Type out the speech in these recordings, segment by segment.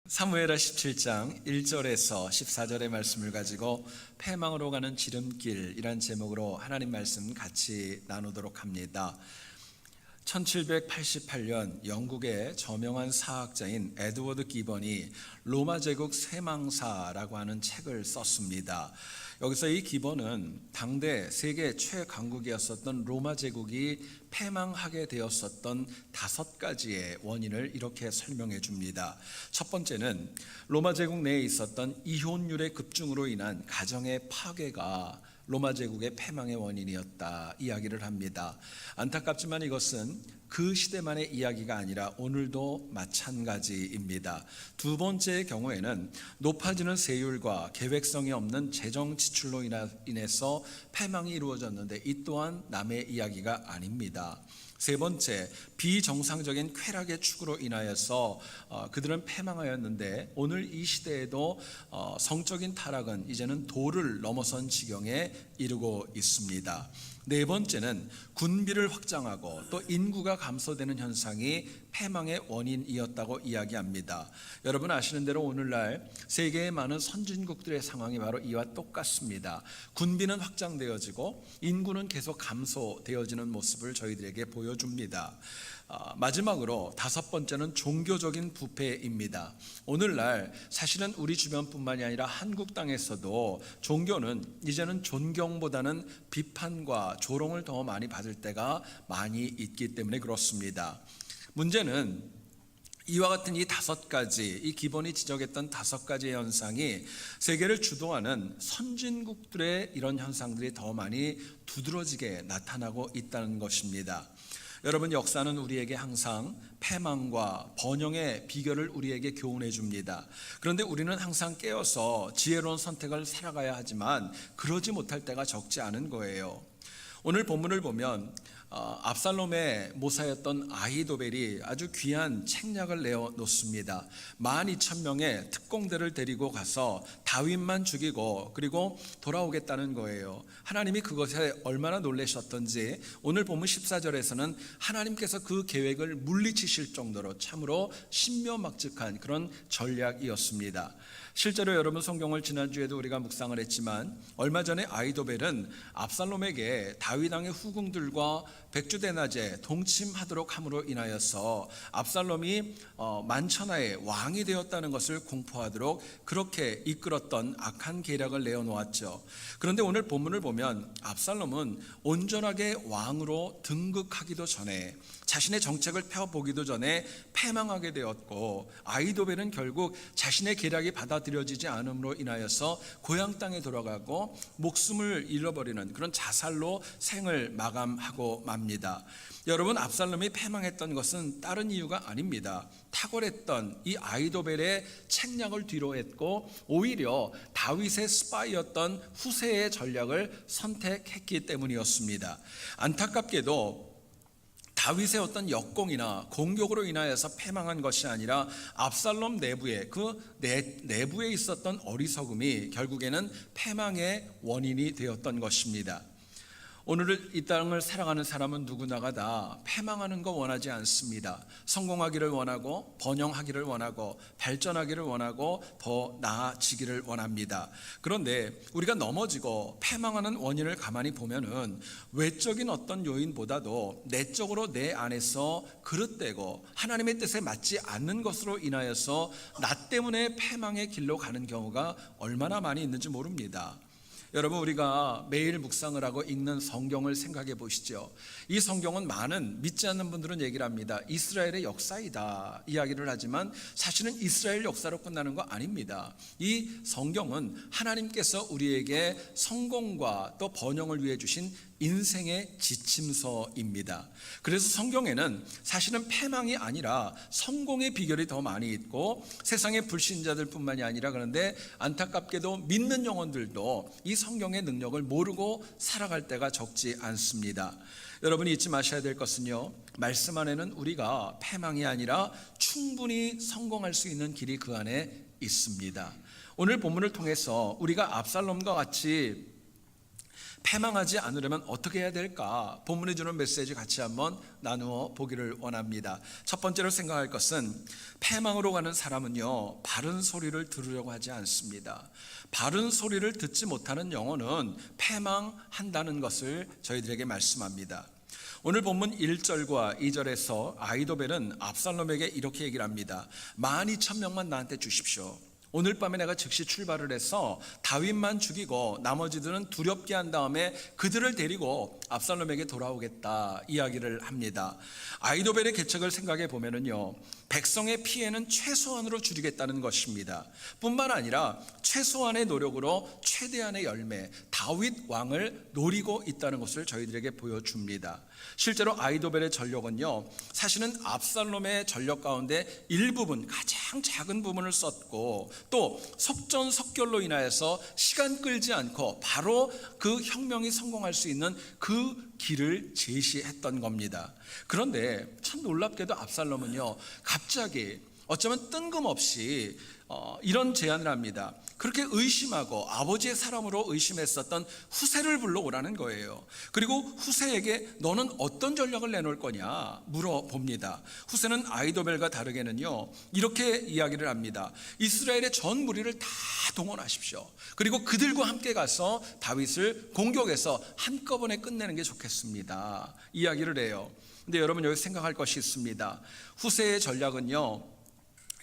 사무엘하 17장 1절에서 14절의 말씀을 가지고 패망으로 가는 지름길이란 제목으로 하나님 말씀 같이 나누도록 합니다. 1788년 영국의 저명한 사학자인 에드워드 기번이 로마 제국 쇠망사라고 하는 책을 썼습니다. 여기서 이 기번은 당대 세계 최강국이었었던 로마 제국이 패망하게 되었었던 5가지의 원인을 이렇게 설명해 줍니다. 첫 번째는 로마 제국 내에 있었던 이혼율의 급증으로 인한 가정의 파괴가 로마 제국의 패망의 원인이었다 이야기를 합니다. 안타깝지만 이것은 그 시대만의 이야기가 아니라 오늘도 마찬가지입니다. 두 번째의 경우에는 높아지는 세율과 계획성이 없는 재정 지출로 인해서 패망이 이루어졌는데 이 또한 남의 이야기가 아닙니다. 세 번째, 비정상적인 쾌락의 축으로 인하여서 그들은 패망하였는데 오늘 이 시대에도 성적인 타락은 이제는 도를 넘어선 지경에 이르고 있습니다. 네 번째는 군비를 확장하고 또 인구가 감소되는 현상이 패망의 원인이었다고 이야기합니다. 여러분 아시는 대로 오늘날 세계의 많은 선진국들의 상황이 바로 이와 똑같습니다. 군비는 확장되어지고 인구는 계속 감소되어지는 모습을 저희들에게 보여줍니다. 마지막으로 5번째는 종교적인 부패입니다. 오늘날 사실은 우리 주변뿐만이 아니라 한국 땅에서도 종교는 이제는 존경보다는 비판과 조롱을 더 많이 받을 때가 많이 있기 때문에 그렇습니다. 문제는 이와 같은 이 5가지, 이 기본이 지적했던 5가지의 현상이 세계를 주도하는 선진국들의 이런 현상들이 더 많이 두드러지게 나타나고 있다는 것입니다. 여러분, 역사는 우리에게 항상 패망과 번영의 비결을 우리에게 교훈해 줍니다. 그런데 우리는 항상 깨어서 지혜로운 선택을 살아가야 하지만 그러지 못할 때가 적지 않은 거예요. 오늘 본문을 보면 압살롬의 모사였던 아히도벨이 아주 귀한 책략을 내어놓습니다. 12,000명의 특공대를 데리고 가서 다윗만 죽이고 그리고 돌아오겠다는 거예요. 하나님이 그것에 얼마나 놀라셨던지 오늘 본문 14절에서는 하나님께서 그 계획을 물리치실 정도로 참으로 신묘막측한 그런 전략이었습니다. 실제로 여러분 성경을 지난주에도 우리가 묵상을 했지만 얼마 전에 아히도벨은 압살롬에게 다윗 왕의 후궁들과 백주대낮에 동침하도록 함으로 인하여서 압살롬이 만천하의 왕이 되었다는 것을 공포하도록 그렇게 이끌었던 악한 계략을 내어놓았죠. 그런데 오늘 본문을 보면 압살롬은 온전하게 왕으로 등극하기도 전에 자신의 정책을 펴보기도 전에 패망하게 되었고 아히도벨은 결국 자신의 계략이 받아들여지지 않음으로 인하여서 고향 땅에 돌아가고 목숨을 잃어버리는 그런 자살로 생을 마감하고 맙니다. 여러분, 압살롬이 패망했던 것은 다른 이유가 아닙니다. 탁월했던 이 아히도벨의 책략을 뒤로했고 오히려 다윗의 스파이였던 후세의 전략을 선택했기 때문이었습니다. 안타깝게도 다윗의 어떤 역공이나 공격으로 인하여서 패망한 것이 아니라 압살롬 내부에 내부에 있었던 어리석음이 결국에는 패망의 원인이 되었던 것입니다. 오늘 이 땅을 살아가는 사람은 누구나가 다 패망하는 거 원하지 않습니다. 성공하기를 원하고 번영하기를 원하고 발전하기를 원하고 더 나아지기를 원합니다. 그런데 우리가 넘어지고 패망하는 원인을 가만히 보면은 외적인 어떤 요인보다도 내적으로 내 안에서 그릇되고 하나님의 뜻에 맞지 않는 것으로 인하여서 나 때문에 패망의 길로 가는 경우가 얼마나 많이 있는지 모릅니다. 여러분, 우리가 매일 묵상을 하고 읽는 성경을 생각해 보시죠. 이 성경은 많은 믿지 않는 분들은 얘기를 합니다. 이스라엘의 역사이다 이야기를 하지만 사실은 이스라엘 역사로 끝나는 거 아닙니다. 이 성경은 하나님께서 우리에게 성공과 또 번영을 위해 주신 인생의 지침서입니다. 그래서 성경에는 사실은 패망이 아니라 성공의 비결이 더 많이 있고 세상의 불신자들 뿐만이 아니라 그런데 안타깝게도 믿는 영혼들도 이 성경의 능력을 모르고 살아갈 때가 적지 않습니다. 여러분이 잊지 마셔야 될 것은요, 말씀 안에는 우리가 패망이 아니라 충분히 성공할 수 있는 길이 그 안에 있습니다. 오늘 본문을 통해서 우리가 압살롬과 같이 패망하지 않으려면 어떻게 해야 될까? 본문이 주는 메시지 같이 한번 나누어 보기를 원합니다. 첫 번째로 생각할 것은 패망으로 가는 사람은요, 바른 소리를 들으려고 하지 않습니다. 바른 소리를 듣지 못하는 영혼은 패망한다는 것을 저희들에게 말씀합니다. 오늘 본문 1절과 2절에서 아히도벨은 압살롬에게 이렇게 얘기를 합니다. 12,000명만 나한테 주십시오. 오늘 밤에 내가 즉시 출발을 해서 다윗만 죽이고 나머지들은 두렵게 한 다음에 그들을 데리고 압살롬에게 돌아오겠다 이야기를 합니다. 아히도벨의 계책을 생각해 보면은요, 백성의 피해는 최소한으로 줄이겠다는 것입니다. 뿐만 아니라 최소한의 노력으로 최대한의 열매, 다윗 왕을 노리고 있다는 것을 저희들에게 보여줍니다. 실제로 아히도벨의 전력은요, 사실은 압살롬의 전력 가운데 일부분, 가장 작은 부분을 썼고, 또 속전속결로 인하여서 시간 끌지 않고 바로 그 혁명이 성공할 수 있는 그 길을 제시했던 겁니다. 그런데 참 놀랍게도 압살롬은요, 갑자기 어쩌면 뜬금없이 이런 제안을 합니다. 그렇게 의심하고 아버지의 사람으로 의심했었던 후세를 불러오라는 거예요. 그리고 후세에게 너는 어떤 전략을 내놓을 거냐 물어봅니다. 후세는 아히도벨과 다르게는요, 이렇게 이야기를 합니다. 이스라엘의 전 무리를 다 동원하십시오. 그리고 그들과 함께 가서 다윗을 공격해서 한꺼번에 끝내는 게 좋겠습니다 이야기를 해요. 근데 여러분, 여기 생각할 것이 있습니다. 후세의 전략은요,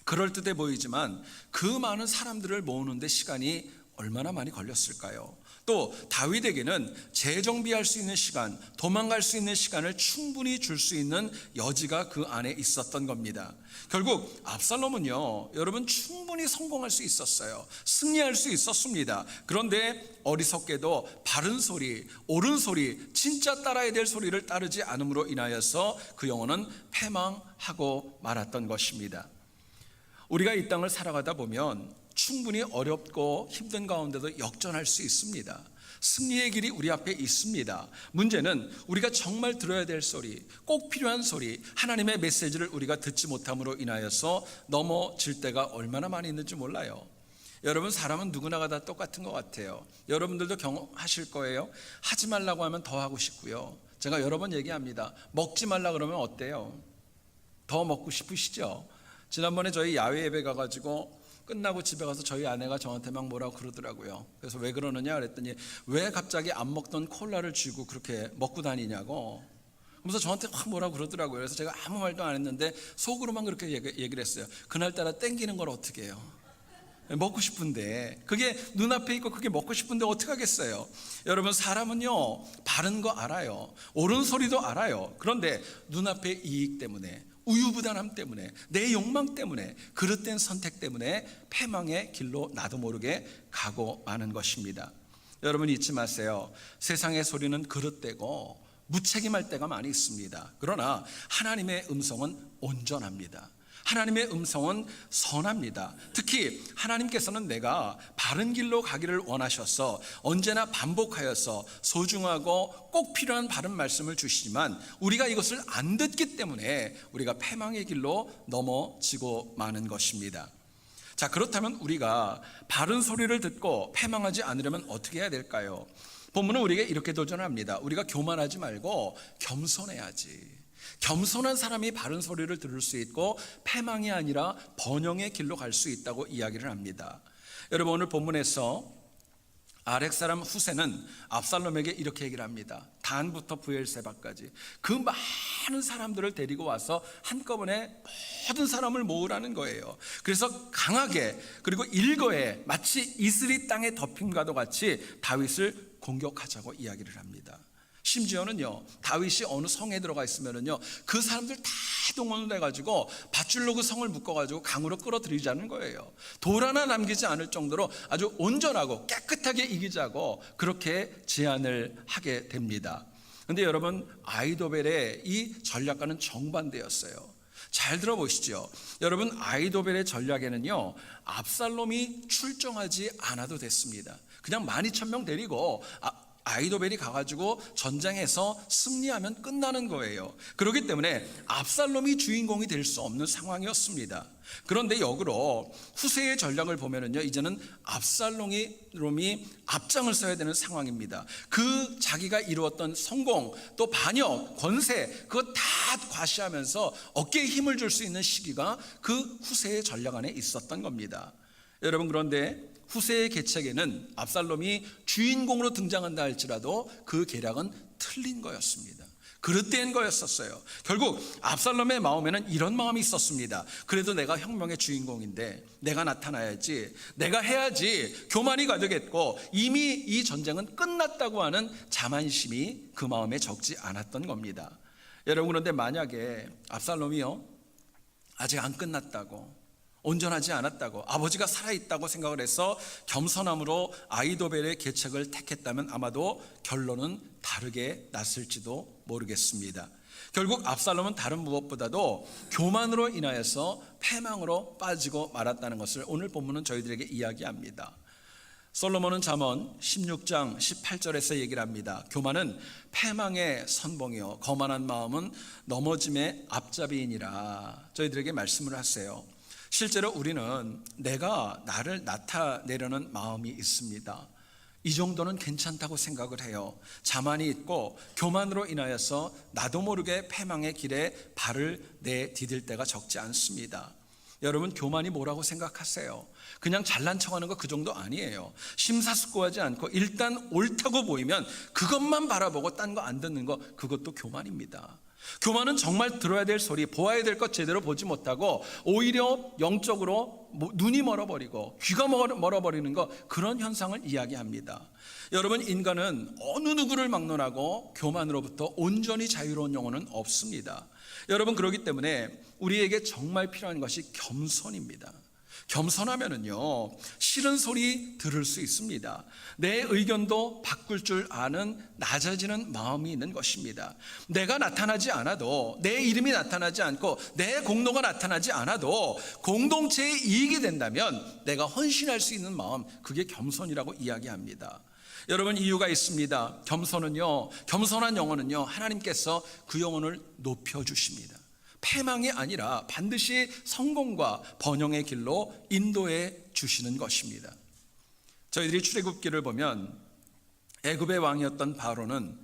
그럴듯해 보이지만 그 많은 사람들을 모으는데 시간이 얼마나 많이 걸렸을까요? 또 다윗에게는 재정비할 수 있는 시간, 도망갈 수 있는 시간을 충분히 줄 수 있는 여지가 그 안에 있었던 겁니다. 결국 압살롬은요, 여러분, 충분히 성공할 수 있었어요. 승리할 수 있었습니다. 그런데 어리석게도 바른 소리, 옳은 소리, 진짜 따라야 될 소리를 따르지 않음으로 인하여서 그 영혼은 패망하고 말았던 것입니다. 우리가 이 땅을 살아가다 보면 충분히 어렵고 힘든 가운데도 역전할 수 있습니다. 승리의 길이 우리 앞에 있습니다. 문제는 우리가 정말 들어야 될 소리, 꼭 필요한 소리, 하나님의 메시지를 우리가 듣지 못함으로 인하여서 넘어질 때가 얼마나 많이 있는지 몰라요. 여러분, 사람은 누구나가 다 똑같은 것 같아요. 여러분들도 경험하실 거예요. 하지 말라고 하면 더 하고 싶고요. 제가 여러 번 얘기합니다. 먹지 말라 그러면 어때요? 더 먹고 싶으시죠? 지난번에 저희 야외 예배 가가지고 끝나고 집에 가서 저희 아내가 저한테 막 뭐라고 그러더라고요. 그래서 왜 그러느냐 그랬더니 왜 갑자기 안 먹던 콜라를 쥐고 그렇게 먹고 다니냐고. 그래서 저한테 확 뭐라고 그러더라고요. 그래서 제가 아무 말도 안 했는데 속으로만 그렇게 얘기를 했어요. 그날따라 땡기는 걸 어떻게 해요? 먹고 싶은데, 그게 눈앞에 있고 그게 먹고 싶은데 어떻게 하겠어요? 여러분, 사람은요, 바른 거 알아요. 옳은 소리도 알아요. 그런데 눈앞의 이익 때문에, 우유부단함 때문에, 내 욕망 때문에, 그릇된 선택 때문에 패망의 길로 나도 모르게 가고 마는 것입니다. 여러분, 잊지 마세요. 세상의 소리는 그릇되고 무책임할 때가 많이 있습니다. 그러나 하나님의 음성은 온전합니다. 하나님의 음성은 선합니다. 특히 하나님께서는 내가 바른 길로 가기를 원하셔서 언제나 반복하여서 소중하고 꼭 필요한 바른 말씀을 주시지만 우리가 이것을 안 듣기 때문에 우리가 패망의 길로 넘어지고 마는 것입니다. 자, 그렇다면 우리가 바른 소리를 듣고 패망하지 않으려면 어떻게 해야 될까요? 본문은 우리에게 이렇게 도전합니다. 우리가 교만하지 말고 겸손해야지. 겸손한 사람이 바른 소리를 들을 수 있고 패망이 아니라 번영의 길로 갈 수 있다고 이야기를 합니다. 여러분, 오늘 본문에서 아렉 사람 후세는 압살롬에게 이렇게 얘기를 합니다. 단부터 브엘세바까지 그 많은 사람들을 데리고 와서 한꺼번에 모든 사람을 모으라는 거예요. 그래서 강하게, 그리고 일거에 마치 이슬이 땅에 덮임과도 같이 다윗을 공격하자고 이야기를 합니다. 심지어는요, 다윗이 어느 성에 들어가 있으면은요, 그 사람들 다 동원을 해가지고 밧줄로 그 성을 묶어가지고 강으로 끌어들이자는 거예요. 돌 하나 남기지 않을 정도로 아주 온전하고 깨끗하게 이기자고 그렇게 제안을 하게 됩니다. 그런데 여러분, 아히도벨의 이 전략과는 정반대였어요. 잘 들어보시죠. 여러분, 아히도벨의 전략에는요, 압살롬이 출정하지 않아도 됐습니다. 그냥 12,000명 데리고 아히도벨이 가가지고 전쟁에서 승리하면 끝나는 거예요. 그렇기 때문에 압살롬이 주인공이 될 수 없는 상황이었습니다. 그런데 역으로 후세의 전략을 보면은요, 이제는 압살롬이 앞장을 서야 되는 상황입니다. 그 자기가 이루었던 성공, 또 반역, 권세, 그거 다 과시하면서 어깨에 힘을 줄 수 있는 시기가 그 후세의 전략 안에 있었던 겁니다. 여러분, 그런데 후세의 계책에는 압살롬이 주인공으로 등장한다 할지라도 그 계략은 틀린 거였습니다. 그릇된 거였었어요. 결국 압살롬의 마음에는 이런 마음이 있었습니다. 그래도 내가 혁명의 주인공인데 내가 나타나야지, 내가 해야지 교만이 가득했고 이미 이 전쟁은 끝났다고 하는 자만심이 그 마음에 적지 않았던 겁니다. 여러분, 그런데 만약에 압살롬이요, 아직 안 끝났다고, 온전하지 않았다고, 아버지가 살아있다고 생각을 해서 겸손함으로 아히도벨의 계책을 택했다면 아마도 결론은 다르게 났을지도 모르겠습니다. 결국 압살롬은 다른 무엇보다도 교만으로 인하여서 패망으로 빠지고 말았다는 것을 오늘 본문은 저희들에게 이야기합니다. 솔로몬은 잠언 16장 18절에서 얘기를 합니다. 교만은 패망의 선봉이요 거만한 마음은 넘어짐의 앞잡이이니라. 저희들에게 말씀을 하세요. 실제로 우리는 내가 나를 나타내려는 마음이 있습니다. 이 정도는 괜찮다고 생각을 해요. 자만이 있고 교만으로 인하여서 나도 모르게 패망의 길에 발을 내디딜 때가 적지 않습니다. 여러분, 교만이 뭐라고 생각하세요? 그냥 잘난 척하는 거 그 정도 아니에요. 심사숙고하지 않고 일단 옳다고 보이면 그것만 바라보고 딴 거 안 듣는 거, 그것도 교만입니다. 교만은 정말 들어야 될 소리, 보아야 될 것 제대로 보지 못하고 오히려 영적으로 눈이 멀어버리고 귀가 멀어버리는 것, 그런 현상을 이야기합니다. 여러분, 인간은 어느 누구를 막론하고 교만으로부터 온전히 자유로운 영혼은 없습니다. 여러분, 그렇기 때문에 우리에게 정말 필요한 것이 겸손입니다. 겸손하면은요, 싫은 소리 들을 수 있습니다. 내 의견도 바꿀 줄 아는 낮아지는 마음이 있는 것입니다. 내가 나타나지 않아도, 내 이름이 나타나지 않고 내 공로가 나타나지 않아도 공동체의 이익이 된다면 내가 헌신할 수 있는 마음, 그게 겸손이라고 이야기합니다. 여러분, 이유가 있습니다. 겸손한 영혼은요, 하나님께서 그 영혼을 높여주십니다. 패망이 아니라 반드시 성공과 번영의 길로 인도해 주시는 것입니다. 저희들이 출애굽기를 보면 애굽의 왕이었던 바로는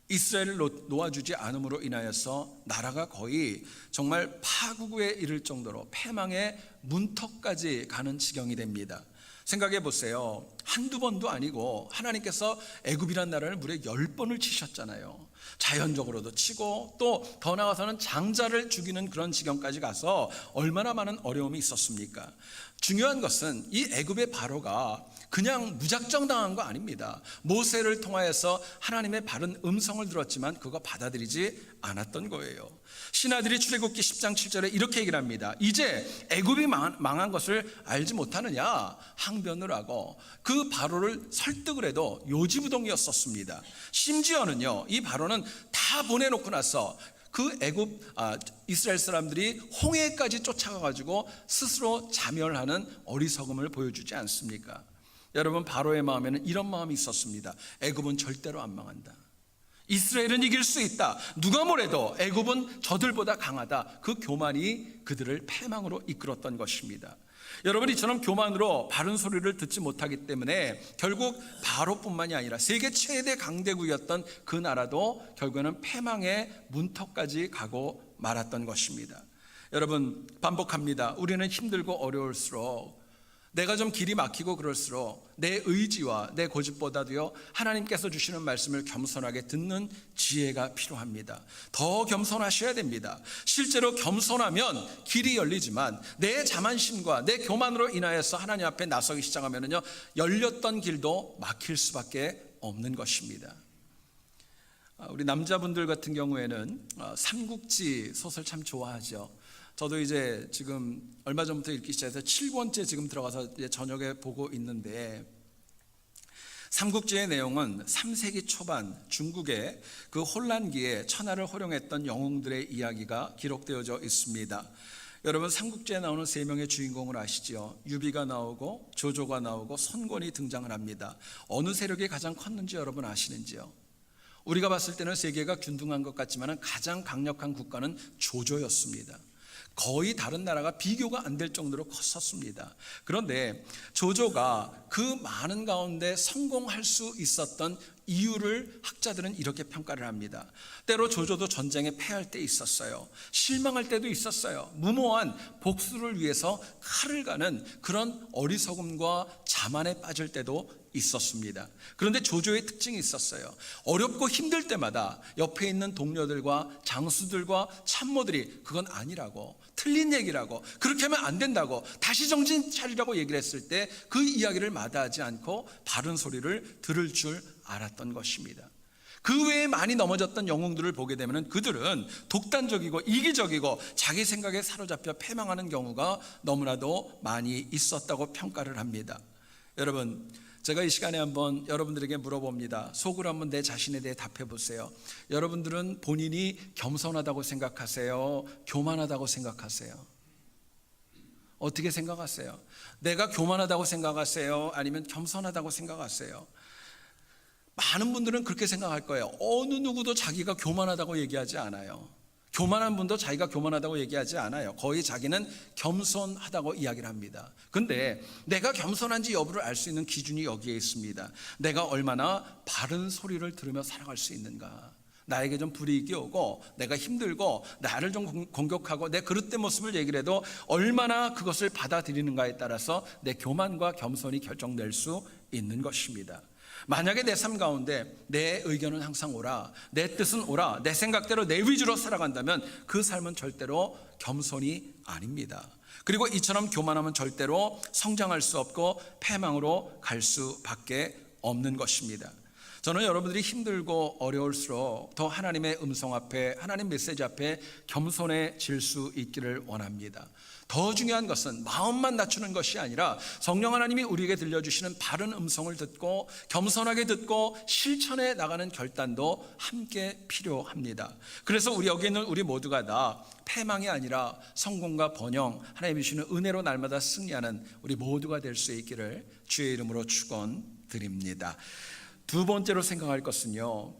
이스라엘을 놓아주지 않음으로 인하여서 나라가 거의 정말 파국에 이를 정도로 패망의 문턱까지 가는 지경이 됩니다. 생각해 보세요. 한두 번도 아니고 하나님께서 애굽이란 나라를 무려 10번을 치셨잖아요. 자연적으로도 치고 또 더 나아가서는 장자를 죽이는 그런 지경까지 가서 얼마나 많은 어려움이 있었습니까? 중요한 것은 이 애굽의 바로가 그냥 무작정 당한 거 아닙니다. 모세를 통하여서 하나님의 바른 음성을 들었지만 그거 받아들이지 않았던 거예요. 신하들이 출애굽기 10장 7절에 이렇게 얘기를 합니다. 이제 애굽이 망한 것을 알지 못하느냐, 항변을 하고 그 바로를 설득을 해도 요지부동이었었습니다. 심지어는요, 이 바로는 다 보내놓고 나서 그 이스라엘 사람들이 홍해까지 쫓아가가지고 스스로 자멸하는 어리석음을 보여주지 않습니까? 여러분, 바로의 마음에는 이런 마음이 있었습니다. 애굽은 절대로 안 망한다. 이스라엘은 이길 수 있다. 누가 뭐래도 애굽은 저들보다 강하다. 그 교만이 그들을 패망으로 이끌었던 것입니다. 여러분, 이처럼 교만으로 바른 소리를 듣지 못하기 때문에 결국 바로뿐만이 아니라 세계 최대 강대국이었던 그 나라도 결국에는 패망의 문턱까지 가고 말았던 것입니다. 여러분, 반복합니다. 우리는 힘들고 어려울수록, 내가 좀 길이 막히고 그럴수록 내 의지와 내 고집보다도요, 하나님께서 주시는 말씀을 겸손하게 듣는 지혜가 필요합니다. 더 겸손하셔야 됩니다. 실제로 겸손하면 길이 열리지만 내 자만심과 내 교만으로 인하여서 하나님 앞에 나서기 시작하면요, 열렸던 길도 막힐 수밖에 없는 것입니다. 우리 남자분들 같은 경우에는 삼국지 소설 참 좋아하죠. 저도 이제 지금 얼마 전부터 읽기 시작해서 7권째 지금 들어가서 이제 저녁에 보고 있는데, 삼국지의 내용은 3세기 초반 중국의 그 혼란기에 천하를 호령했던 영웅들의 이야기가 기록되어져 있습니다. 여러분, 삼국지에 나오는 세 명의 주인공을 아시죠? 유비가 나오고 조조가 나오고 선권이 등장을 합니다. 어느 세력이 가장 컸는지 여러분 아시는지요? 우리가 봤을 때는 세계가 균등한 것 같지만 가장 강력한 국가는 조조였습니다. 거의 다른 나라가 비교가 안 될 정도로 컸었습니다. 그런데 조조가 그 많은 가운데 성공할 수 있었던 이유를 학자들은 이렇게 평가를 합니다. 때로 조조도 전쟁에 패할 때 있었어요. 실망할 때도 있었어요. 무모한 복수를 위해서 칼을 가는 그런 어리석음과 자만에 빠질 때도 있었습니다. 그런데 조조의 특징이 있었어요. 어렵고 힘들 때마다 옆에 있는 동료들과 장수들과 참모들이 그건 아니라고, 틀린 얘기라고, 그렇게 하면 안 된다고, 다시 정신 차리라고 얘기를 했을 때 그 이야기를 마다하지 않고 바른 소리를 들을 줄 알았던 것입니다. 그 외에 많이 넘어졌던 영웅들을 보게 되면 그들은 독단적이고 이기적이고 자기 생각에 사로잡혀 패망하는 경우가 너무나도 많이 있었다고 평가를 합니다. 여러분, 제가 이 시간에 한번 여러분들에게 물어봅니다. 속으로 한번 내 자신에 대해 답해 보세요. 여러분들은 본인이 겸손하다고 생각하세요? 교만하다고 생각하세요? 어떻게 생각하세요? 내가 교만하다고 생각하세요? 아니면 겸손하다고 생각하세요? 많은 분들은 그렇게 생각할 거예요. 어느 누구도 자기가 교만하다고 얘기하지 않아요. 교만한 분도 자기가 교만하다고 얘기하지 않아요. 거의 자기는 겸손하다고 이야기를 합니다. 근데 내가 겸손한지 여부를 알 수 있는 기준이 여기에 있습니다. 내가 얼마나 바른 소리를 들으며 살아갈 수 있는가. 나에게 좀 불이익이 오고 내가 힘들고 나를 좀 공격하고 내 그릇된 모습을 얘기를 해도 얼마나 그것을 받아들이는가에 따라서 내 교만과 겸손이 결정될 수 있는 것입니다. 만약에 내 삶 가운데 내 의견은 항상 옳아, 내 뜻은 옳아, 내 생각대로 내 위주로 살아간다면 그 삶은 절대로 겸손이 아닙니다. 그리고 이처럼 교만하면 절대로 성장할 수 없고 패망으로 갈 수밖에 없는 것입니다. 저는 여러분들이 힘들고 어려울수록 더 하나님의 음성 앞에, 하나님 메시지 앞에 겸손해질 수 있기를 원합니다. 더 중요한 것은 마음만 낮추는 것이 아니라 성령 하나님이 우리에게 들려주시는 바른 음성을 듣고 겸손하게 듣고 실천해 나가는 결단도 함께 필요합니다. 그래서 우리 여기 있는 우리 모두가 다 패망이 아니라 성공과 번영, 하나님이 주시는 은혜로 날마다 승리하는 우리 모두가 될 수 있기를 주의 이름으로 축원드립니다. 두 번째로 생각할 것은요,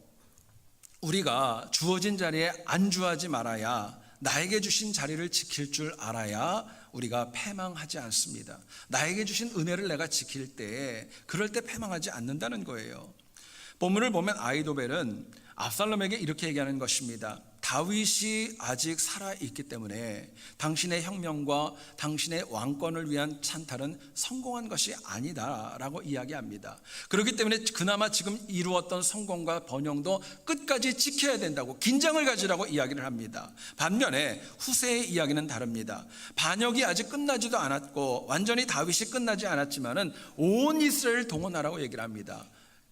우리가 주어진 자리에 안주하지 말아야, 나에게 주신 자리를 지킬 줄 알아야 우리가 패망하지 않습니다. 나에게 주신 은혜를 내가 지킬 때, 그럴 때 패망하지 않는다는 거예요. 본문을 보면 아히도벨은 압살롬에게 이렇게 얘기하는 것입니다. 다윗이 아직 살아있기 때문에 당신의 혁명과 당신의 왕권을 위한 찬탈은 성공한 것이 아니다 라고 이야기합니다. 그렇기 때문에 그나마 지금 이루었던 성공과 번영도 끝까지 지켜야 된다고, 긴장을 가지라고 이야기를 합니다. 반면에 후세의 이야기는 다릅니다. 반역이 아직 끝나지도 않았고 완전히 다윗이 끝나지 않았지만은 온 이스라엘 동원하라고 얘기를 합니다.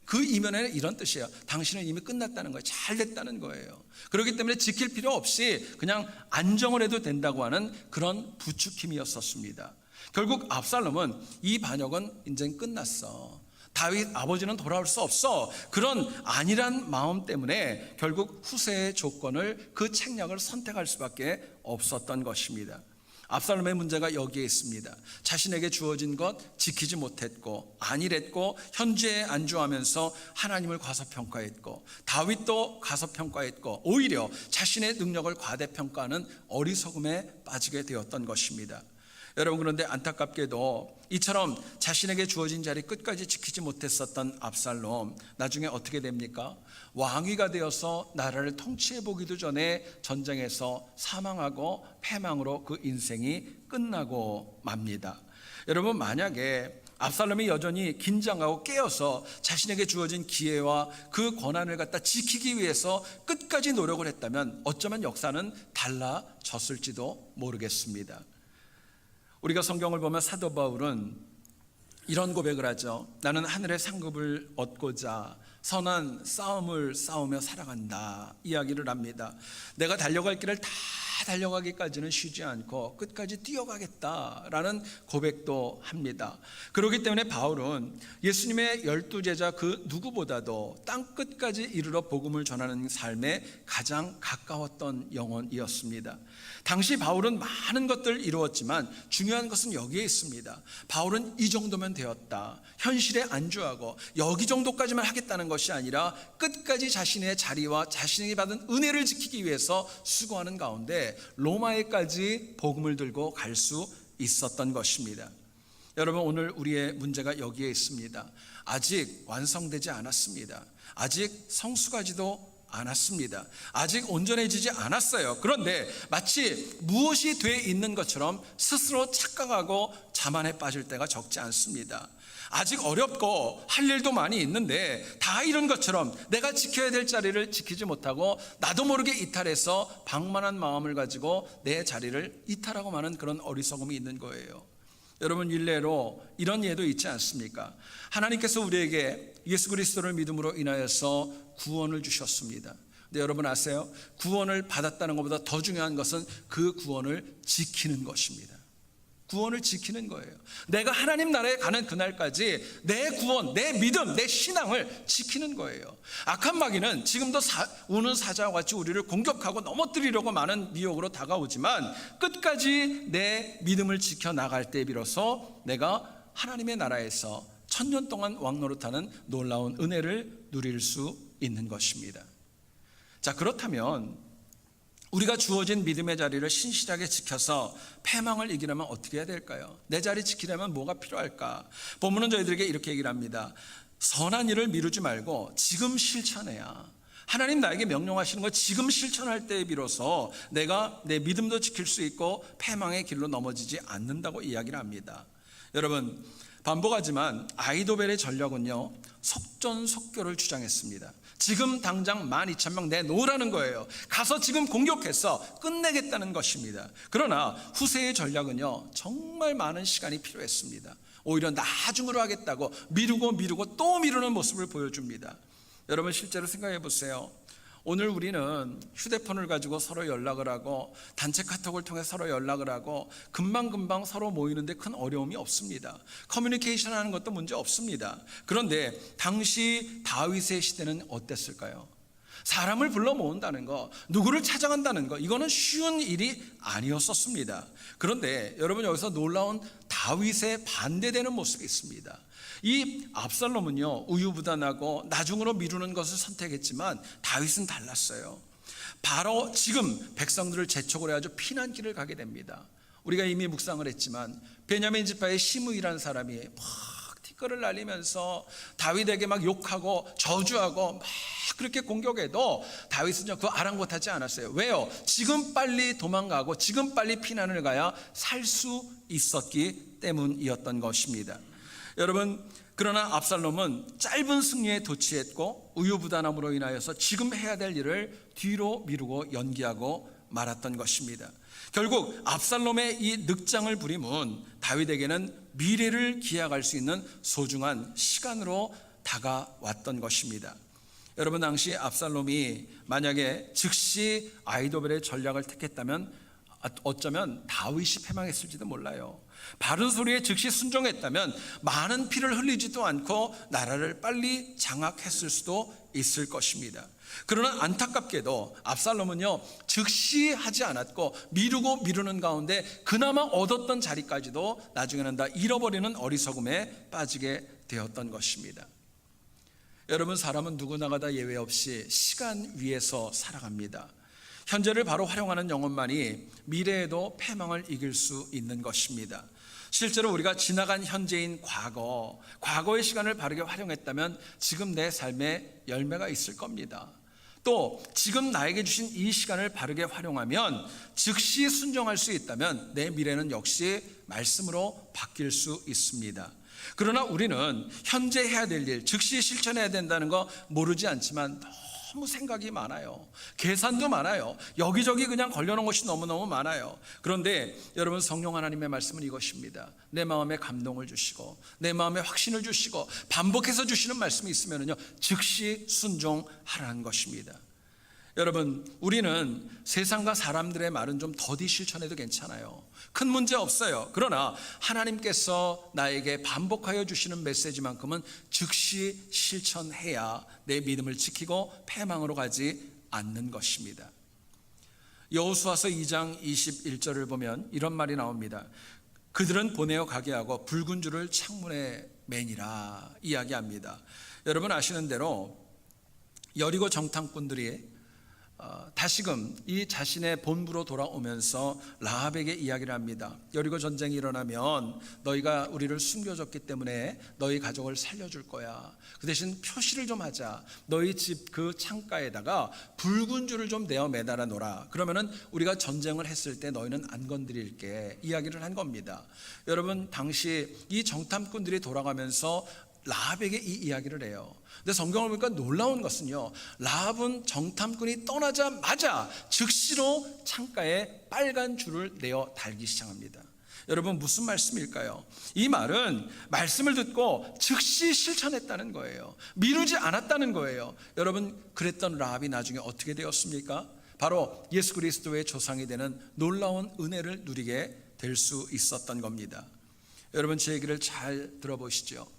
그 이면에는 이런 뜻이에요. 당신은 이미 끝났다는 거예요. 잘 됐다는 거예요. 그렇기 때문에 지킬 필요 없이 그냥 안정을 해도 된다고 하는 그런 부추김이었었습니다. 결국 압살롬은 이 반역은 이제 끝났어, 다윗 아버지는 돌아올 수 없어, 그런 안일한 마음 때문에 결국 후세의 조건을, 그 책략을 선택할 수밖에 없었던 것입니다. 압살롬의 문제가 여기에 있습니다. 자신에게 주어진 것 지키지 못했고 안일했고 현재에 안주하면서 하나님을 과소평가했고 다윗도 과소평가했고 오히려 자신의 능력을 과대평가하는 어리석음에 빠지게 되었던 것입니다. 여러분, 그런데 안타깝게도 이처럼 자신에게 주어진 자리 끝까지 지키지 못했었던 압살롬, 나중에 어떻게 됩니까? 왕위가 되어서 나라를 통치해 보기도 전에 전쟁에서 사망하고 패망으로 그 인생이 끝나고 맙니다. 여러분, 만약에 압살롬이 여전히 긴장하고 깨어서 자신에게 주어진 기회와 그 권한을 갖다 지키기 위해서 끝까지 노력을 했다면 어쩌면 역사는 달라졌을지도 모르겠습니다. 우리가 성경을 보면 사도 바울은 이런 고백을 하죠. 나는 하늘의 상급을 얻고자 선한 싸움을 싸우며 살아간다 이야기를 합니다. 내가 달려갈 길을 다 달려가기까지는 쉬지 않고 끝까지 뛰어가겠다라는 고백도 합니다. 그렇기 때문에 바울은 예수님의 12제자 그 누구보다도 땅끝까지 이르러 복음을 전하는 삶에 가장 가까웠던 영혼이었습니다. 당시 바울은 많은 것들을 이루었지만 중요한 것은 여기에 있습니다. 바울은 이 정도면 되었다, 현실에 안주하고 여기 정도까지만 하겠다는 것이 아니라 끝까지 자신의 자리와 자신이 받은 은혜를 지키기 위해서 수고하는 가운데 로마에까지 복음을 들고 갈 수 있었던 것입니다. 여러분, 오늘 우리의 문제가 여기에 있습니다. 아직 완성되지 않았습니다. 아직 성숙하지도 않았습니다. 아직 온전해지지 않았어요. 그런데 마치 무엇이 돼 있는 것처럼 스스로 착각하고 자만에 빠질 때가 적지 않습니다. 아직 어렵고 할 일도 많이 있는데 다 이런 것처럼 내가 지켜야 될 자리를 지키지 못하고 나도 모르게 이탈해서 방만한 마음을 가지고 내 자리를 이탈하고 마는 그런 어리석음이 있는 거예요. 여러분, 일례로 이런 예도 있지 않습니까? 하나님께서 우리에게 예수 그리스도를 믿음으로 인하여서 구원을 주셨습니다. 근데 여러분 아세요? 구원을 받았다는 것보다 더 중요한 것은 그 구원을 지키는 것입니다. 구원을 지키는 거예요. 내가 하나님 나라에 가는 그날까지 내 구원, 내 믿음, 내 신앙을 지키는 거예요. 악한 마귀는 지금도 우는 사자와 같이 우리를 공격하고 넘어뜨리려고 많은 미혹으로 다가오지만 끝까지 내 믿음을 지켜나갈 때 비로소 내가 하나님의 나라에서 천년 동안 왕노릇하는 놀라운 은혜를 누릴 수 있는 것입니다. 자, 그렇다면 우리가 주어진 믿음의 자리를 신실하게 지켜서 패망을 이기려면 어떻게 해야 될까요? 내 자리 지키려면 뭐가 필요할까? 본문은 저희들에게 이렇게 얘기를 합니다. 선한 일을 미루지 말고 지금 실천해야, 하나님 나에게 명령하시는 걸 지금 실천할 때에 비로소 내가 내 믿음도 지킬 수 있고 패망의 길로 넘어지지 않는다고 이야기를 합니다. 여러분, 반복하지만 아이도벨의 전략은요, 속전속결을 주장했습니다. 지금 당장 12,000명 내놓으라는 거예요. 가서 지금 공격해서 끝내겠다는 것입니다. 그러나 후세의 전략은요, 정말 많은 시간이 필요했습니다. 오히려 나중으로 하겠다고 미루고 또 미루는 모습을 보여줍니다. 여러분, 실제로 생각해 보세요. 오늘 우리는 휴대폰을 가지고 서로 연락을 하고 단체 카톡을 통해 서로 연락을 하고 금방금방 서로 모이는데 큰 어려움이 없습니다. 커뮤니케이션 하는 것도 문제 없습니다. 그런데 당시 다윗의 시대는 어땠을까요? 사람을 불러 모은다는 거, 누구를 찾아간다는 거, 이거는 쉬운 일이 아니었었습니다. 그런데 여러분, 여기서 놀라운 다윗의 반대되는 모습이 있습니다. 이 압살롬은요, 우유부단하고 나중으로 미루는 것을 선택했지만 다윗은 달랐어요. 바로 지금 백성들을 재촉을 해가지고 피난길을 가게 됩니다. 우리가 이미 묵상을 했지만 베냐민 지파의 시므이라는 사람이 막 티끌을 날리면서 다윗에게 막 욕하고 저주하고 막 그렇게 공격해도 다윗은 그거 아랑곳하지 않았어요. 왜요? 지금 빨리 도망가고 지금 빨리 피난을 가야 살 수 있었기 때문이었던 것입니다. 여러분, 그러나 압살롬은 짧은 승리에 도취했고 우유부단함으로 인하여서 지금 해야 될 일을 뒤로 미루고 연기하고 말았던 것입니다. 결국 압살롬의 이 늑장을 부림은 다윗에게는 미래를 기약할 수 있는 소중한 시간으로 다가왔던 것입니다. 여러분, 당시 압살롬이 만약에 즉시 아히도벨의 전략을 택했다면 어쩌면 다윗이 패망했을지도 몰라요. 바른 소리에 즉시 순종했다면 많은 피를 흘리지도 않고 나라를 빨리 장악했을 수도 있을 것입니다. 그러나 안타깝게도 압살롬은요, 즉시 하지 않았고 미루는 가운데 그나마 얻었던 자리까지도 나중에는 다 잃어버리는 어리석음에 빠지게 되었던 것입니다. 여러분, 사람은 누구나가 다 예외 없이 시간 위에서 살아갑니다. 현재를 바로 활용하는 영혼만이 미래에도 패망을 이길 수 있는 것입니다. 실제로 우리가 지나간 현재인 과거의 시간을 바르게 활용했다면 지금 내 삶에 열매가 있을 겁니다. 또 지금 나에게 주신 이 시간을 바르게 활용하면 즉시 순종할 수 있다면 내 미래는 역시 말씀으로 바뀔 수 있습니다. 그러나 우리는 현재 해야 될 일, 즉시 실천해야 된다는 거 모르지 않지만 너무 생각이 많아요. 계산도 많아요. 여기저기 그냥 걸려놓은 것이 너무너무 많아요. 그런데 여러분, 성령 하나님의 말씀은 이것입니다. 내 마음에 감동을 주시고 내 마음에 확신을 주시고 반복해서 주시는 말씀이 있으면요, 즉시 순종하라는 것입니다. 여러분, 우리는 세상과 사람들의 말은 좀 더디 실천해도 괜찮아요. 큰 문제 없어요. 그러나 하나님께서 나에게 반복하여 주시는 메시지만큼은 즉시 실천해야 내 믿음을 지키고 패망으로 가지 않는 것입니다. 여호수아서 2장 21절을 보면 이런 말이 나옵니다. 그들은 보내어 가게 하고 붉은 줄을 창문에 매니라 이야기합니다. 여러분 아시는 대로 여리고 정탐꾼들이 다시금 이 자신의 본부로 돌아오면서 라합에게 이야기를 합니다. 여리고 전쟁이 일어나면 너희가 우리를 숨겨줬기 때문에 너희 가족을 살려줄 거야. 그 대신 표시를 좀 하자. 너희 집 그 창가에다가 붉은 줄을 좀 내어 매달아 놓으라. 그러면은 우리가 전쟁을 했을 때 너희는 안 건드릴게. 이야기를 한 겁니다. 여러분, 당시 이 정탐꾼들이 돌아가면서 라합에게 이 이야기를 해요. 근데 성경을 보니까 놀라운 것은요, 라합은 정탐꾼이 떠나자마자 즉시로 창가에 빨간 줄을 내어 달기 시작합니다. 여러분, 무슨 말씀일까요? 이 말은 말씀을 듣고 즉시 실천했다는 거예요. 미루지 않았다는 거예요. 여러분, 그랬던 라합이 나중에 어떻게 되었습니까? 바로 예수 그리스도의 조상이 되는 놀라운 은혜를 누리게 될 수 있었던 겁니다. 여러분, 제 얘기를 잘 들어보시죠.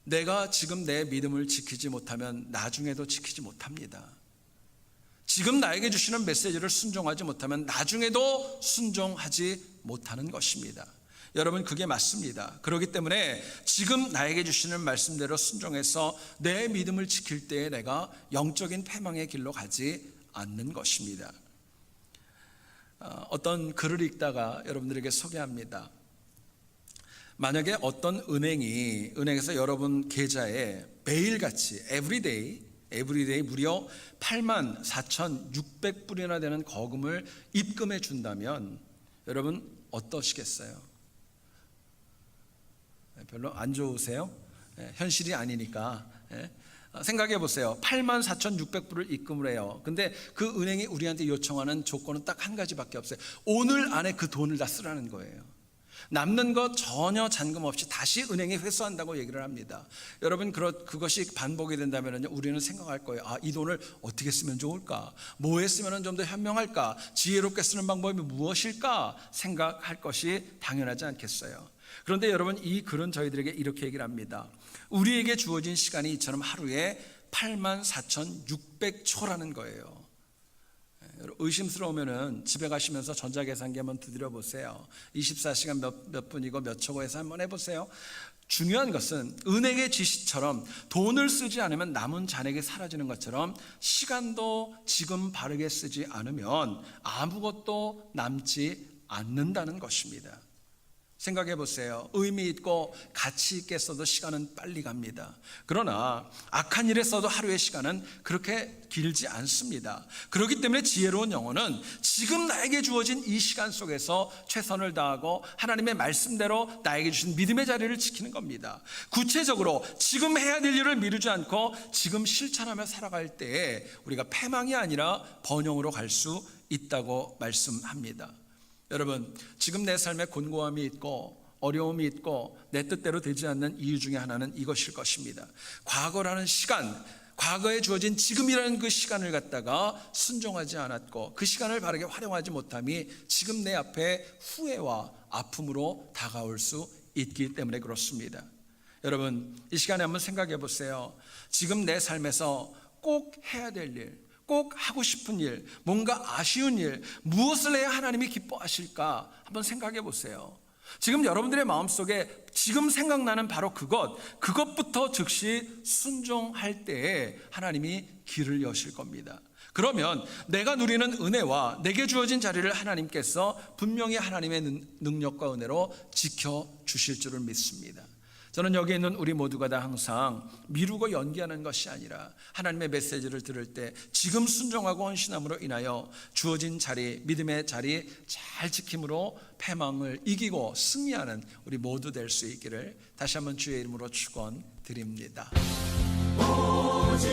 내가 지금 내 믿음을 지키지 못하면 나중에도 지키지 못합니다. 지금 나에게 주시는 메시지를 순종하지 못하면 나중에도 순종하지 못하는 것입니다. 여러분, 그게 맞습니다. 그렇기 때문에 지금 나에게 주시는 말씀대로 순종해서 내 믿음을 지킬 때에 내가 영적인 패망의 길로 가지 않는 것입니다. 어떤 글을 읽다가 여러분들에게 소개합니다. 만약에 어떤 은행에서 여러분 계좌에 매일같이 에브리데이 무려 84,600불이나 되는 거금을 입금해 준다면 여러분 어떠시겠어요? 별로 안 좋으세요? 현실이 아니니까. 생각해 보세요. 84,600불을 입금을 해요. 근데 그 은행이 우리한테 요청하는 조건은 딱 한 가지밖에 없어요. 오늘 안에 그 돈을 다 쓰라는 거예요. 남는 것 전혀 잔금 없이 다시 은행에 회수한다고 얘기를 합니다. 여러분, 그것이 반복이 된다면 우리는 생각할 거예요. 이 돈을 어떻게 쓰면 좋을까? 뭐에 쓰면 좀 더 현명할까? 지혜롭게 쓰는 방법이 무엇일까? 생각할 것이 당연하지 않겠어요. 그런데 여러분, 이 글은 저희들에게 이렇게 얘기를 합니다. 우리에게 주어진 시간이 이처럼 하루에 84,600초라는 거예요. 의심스러우면은 집에 가시면서 전자계산기 한번 두드려 보세요. 24시간 몇 분이고 몇 초고 해서 한번 해보세요. 중요한 것은 은행의 지시처럼 돈을 쓰지 않으면 남은 잔액이 사라지는 것처럼 시간도 지금 바르게 쓰지 않으면 아무것도 남지 않는다는 것입니다. 생각해 보세요. 의미 있고 가치 있게 써도 시간은 빨리 갑니다. 그러나 악한 일에 써도 하루의 시간은 그렇게 길지 않습니다. 그렇기 때문에 지혜로운 영혼은 지금 나에게 주어진 이 시간 속에서 최선을 다하고 하나님의 말씀대로 나에게 주신 믿음의 자리를 지키는 겁니다. 구체적으로 지금 해야 될 일을 미루지 않고 지금 실천하며 살아갈 때에 우리가 패망이 아니라 번영으로 갈 수 있다고 말씀합니다. 여러분, 지금 내 삶에 곤고함이 있고 어려움이 있고 내 뜻대로 되지 않는 이유 중에 하나는 이것일 것입니다. 과거라는 시간, 과거에 주어진 지금이라는 그 시간을 갖다가 순종하지 않았고 그 시간을 바르게 활용하지 못함이 지금 내 앞에 후회와 아픔으로 다가올 수 있기 때문에 그렇습니다. 여러분, 이 시간에 한번 생각해 보세요. 지금 내 삶에서 꼭 해야 될 일, 꼭 하고 싶은 일, 뭔가 아쉬운 일, 무엇을 해야 하나님이 기뻐하실까 한번 생각해 보세요. 지금 여러분들의 마음속에 지금 생각나는 바로 그것부터 즉시 순종할 때에 하나님이 길을 여실 겁니다. 그러면 내가 누리는 은혜와 내게 주어진 자리를 하나님께서 분명히 하나님의 능력과 은혜로 지켜주실 줄을 믿습니다. 저는 여기 있는 우리 모두가 다 항상 미루고 연기하는 것이 아니라 하나님의 메시지를 들을 때 지금 순종하고 헌신함으로 인하여 주어진 자리, 믿음의 자리 잘 지킴으로 패망을 이기고 승리하는 우리 모두 될 수 있기를 다시 한번 주의 이름으로 축원드립니다. 오직